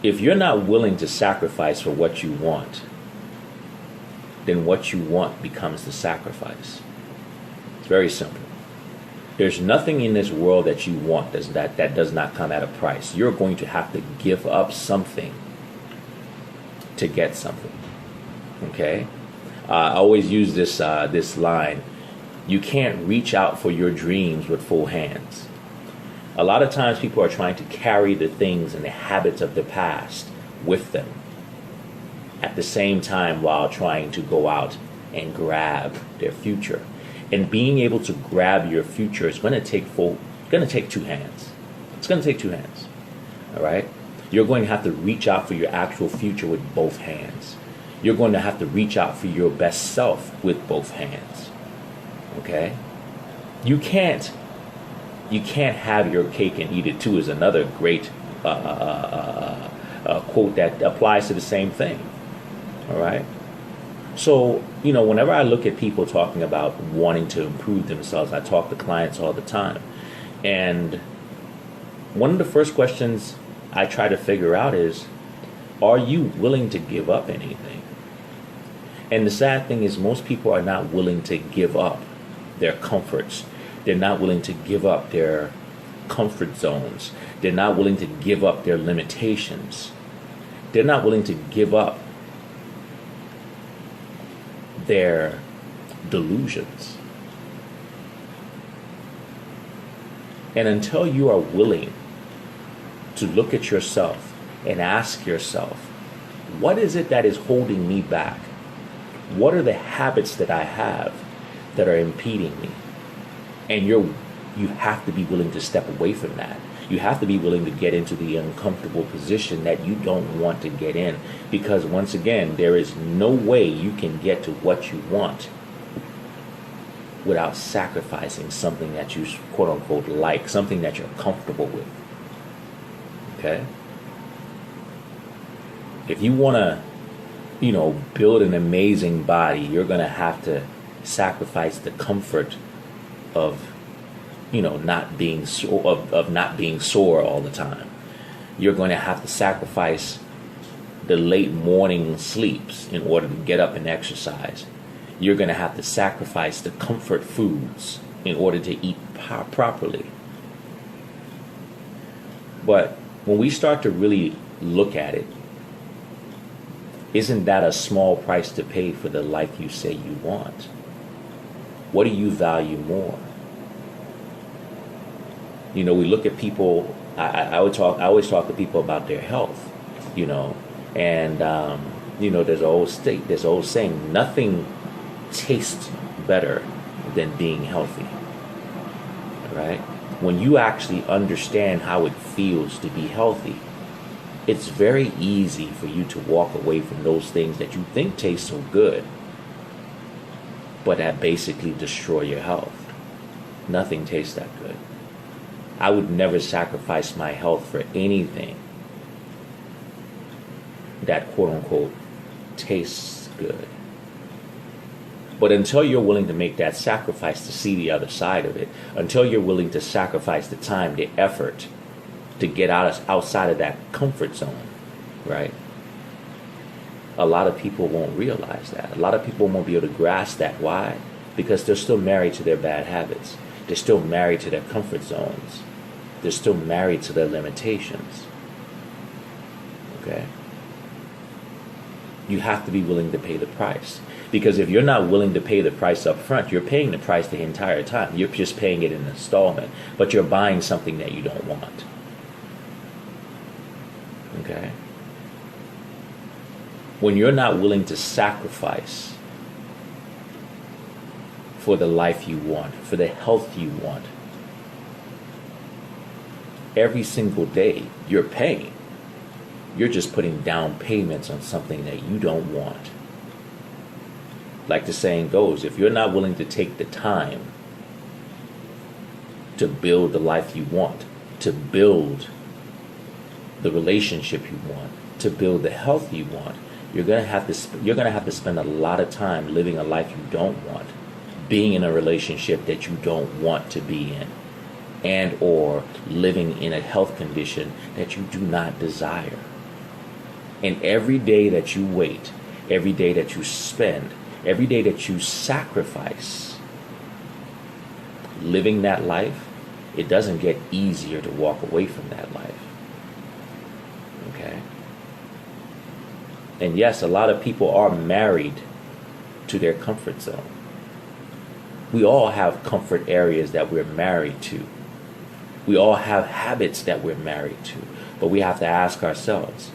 If you're not willing to sacrifice for what you want, then what you want becomes the sacrifice. It's very simple. There's nothing in this world that you want that does not come at a price. You're going to have to give up something to get something. Okay? I always use this line. You can't reach out for your dreams with full hands. A lot of times people are trying to carry the things and the habits of the past with them at the same time while trying to go out and grab their future. And being able to grab your future is going to take two hands. It's going to take two hands. All right? You're going to have to reach out for your actual future with both hands. You're going to have to reach out for your best self with both hands. Okay? You can't have your cake and eat it too is another great quote that applies to the same thing. All right? So, whenever I look at people talking about wanting to improve themselves, I talk to clients all the time. And one of the first questions I try to figure out is, are you willing to give up anything? And the sad thing is most people are not willing to give up their comforts. They're not willing to give up their comfort zones. They're not willing to give up their limitations. They're not willing to give up their delusions. And until you are willing to look at yourself and ask yourself, what is it that is holding me back? What are the habits that I have that are impeding me? And you have to be willing to step away from that. You have to be willing to get into the uncomfortable position that you don't want to get in. Because once again, there is no way you can get to what you want without sacrificing something that you quote unquote like, something that you're comfortable with. Okay? If you want to, build an amazing body, you're going to have to sacrifice the comfort of not being sore all the time. You're going to have to sacrifice the late morning sleeps in order to get up and exercise. You're going to have to sacrifice the comfort foods in order to eat properly. But when we start to really look at it, isn't that a small price to pay for the life you say you want? What do you value more? We look at people. I always talk to people about their health, and there's an old saying, nothing tastes better than being healthy. Right? When you actually understand how it feels to be healthy, it's very easy for you to walk away from those things that you think taste so good, but that basically destroy your health. Nothing tastes that good. I would never sacrifice my health for anything that quote-unquote tastes good. But until you're willing to make that sacrifice to see the other side of it, until you're willing to sacrifice the time, the effort to get outside of that comfort zone, right? A lot of people won't realize that. A lot of people won't be able to grasp that. Why? Because they're still married to their bad habits. They're still married to their comfort zones. They're still married to their limitations. Okay? You have to be willing to pay the price. Because if you're not willing to pay the price up front, you're paying the price the entire time. You're just paying it in installment. But you're buying something that you don't want. Okay? When you're not willing to sacrifice for the life you want, for the health you want, every single day you're paying. You're just putting down payments on something that you don't want. Like the saying goes, if you're not willing to take the time to build the life you want, to build the relationship you want, to build the health you want, you're gonna have to spend a lot of time living a life you don't want, being in a relationship that you don't want to be in, and or living in a health condition that you do not desire. And every day that you wait, every day that you spend, every day that you sacrifice living that life, it doesn't get easier to walk away from that life. Okay? And yes, a lot of people are married to their comfort zone. We all have comfort areas that we're married to. We all have habits that we're married to. But we have to ask ourselves,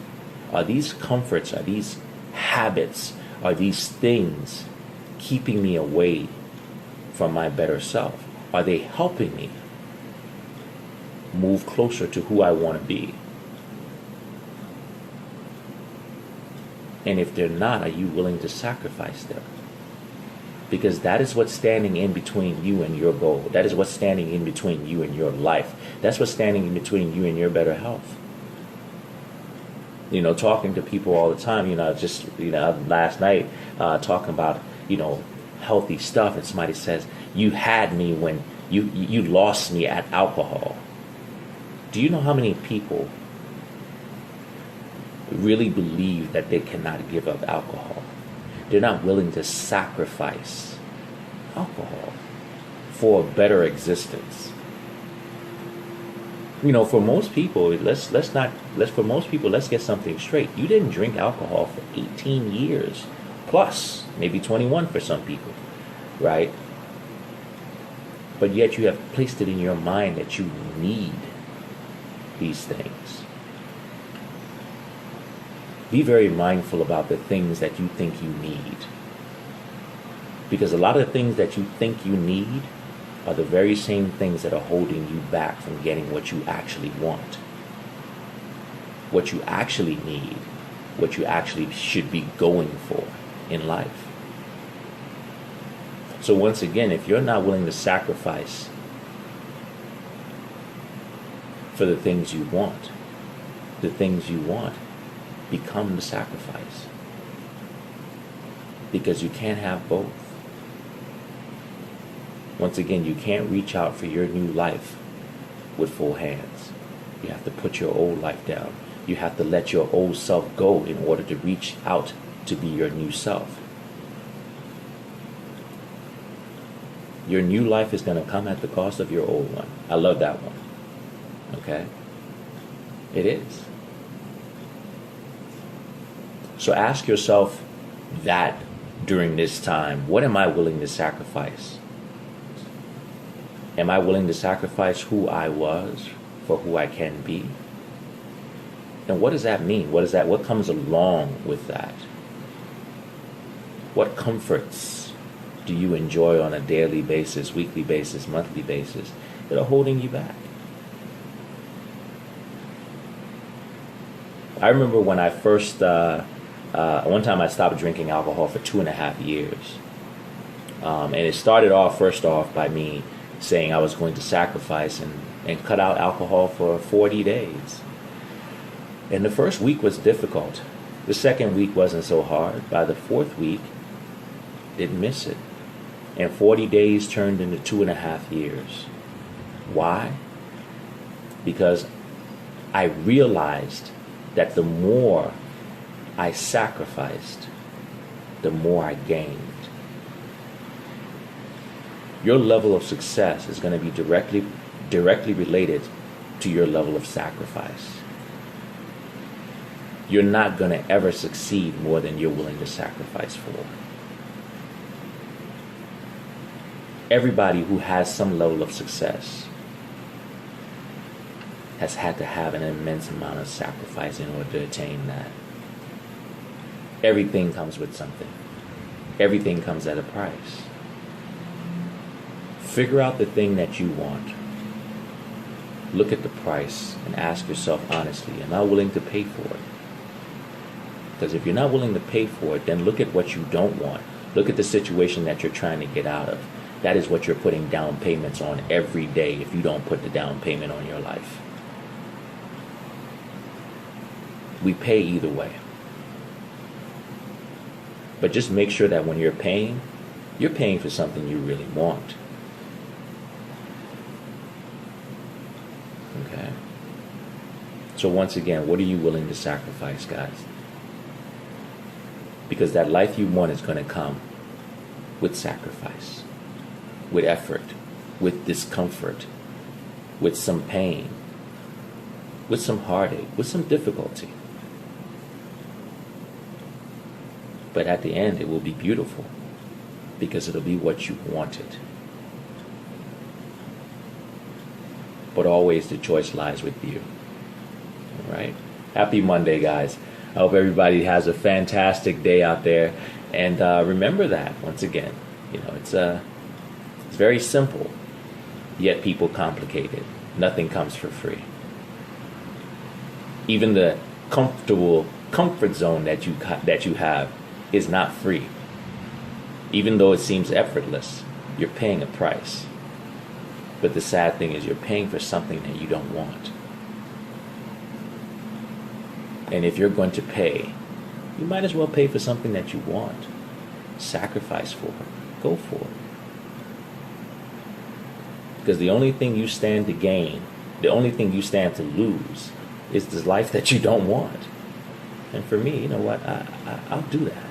are these comforts, are these habits, are these things keeping me away from my better self? Are they helping me move closer to who I want to be? And if they're not, are you willing to sacrifice them? Because that is what's standing in between you and your goal. That is what's standing in between you and your life. That's what's standing in between you and your better health. You know, talking to people all the time, last night, talking about, healthy stuff, and somebody says, you had me when you lost me at alcohol. Do you know how many people really believe that they cannot give up alcohol? They're not willing to sacrifice alcohol for a better existence. For most people, let's get something straight. You didn't drink alcohol for 18 years plus, maybe 21 for some people, right? But yet you have placed it in your mind that you need these things. Be very mindful about the things that you think you need. Because a lot of the things that you think you need are the very same things that are holding you back from getting what you actually want. What you actually need, what you actually should be going for in life. So once again, if you're not willing to sacrifice for the things you want become the sacrifice. Because you can't have both. Once again, you can't reach out for your new life with full hands. You have to put your old life down. You have to let your old self go in order to reach out to be your new self. Your new life is going to come at the cost of your old one. I love that one. Okay? It is. So ask yourself that during this time. What am I willing to sacrifice? Am I willing to sacrifice who I was for who I can be? And what does that mean? What comes along with that? What comforts do you enjoy on a daily basis, weekly basis, monthly basis that are holding you back? I remember when I first, one time I stopped drinking alcohol for 2.5 years. And it started off, first off, by me saying I was going to sacrifice and cut out alcohol for 40 days. And the first week was difficult. The second week wasn't so hard. By the fourth week, didn't miss it. And 40 days turned into 2.5 years. Why? Because I realized that the more I sacrificed, the more I gained. Your level of success is going to be directly related to your level of sacrifice. You're not going to ever succeed more than you're willing to sacrifice for. Everybody who has some level of success has had to have an immense amount of sacrifice in order to attain that. Everything comes with something. Everything comes at a price. Figure out the thing that you want. Look at the price and ask yourself honestly, am I willing to pay for it? Because if you're not willing to pay for it, then look at what you don't want. Look at the situation that you're trying to get out of. That is what you're putting down payments on every day if you don't put the down payment on your life. We pay either way. But just make sure that when you're paying for something you really want. Okay? So once again, what are you willing to sacrifice, guys? Because that life you want is going to come with sacrifice, with effort, with discomfort, with some pain, with some heartache, with some difficulty. But at the end, it will be beautiful because it'll be what you wanted. But always the choice lies with you. All right? Happy Monday, guys. I hope everybody has a fantastic day out there. And remember that, once again, it's very simple, yet people complicate it. Nothing comes for free. Even the comfort zone that you have is not free. Even though it seems effortless, you're paying a price. But the sad thing is you're paying for something that you don't want. And if you're going to pay, you might as well pay for something that you want. Sacrifice for it. Go for it. Because the only thing you stand to gain, the only thing you stand to lose, is this life that you don't want. And for me, you know what? I'll do that.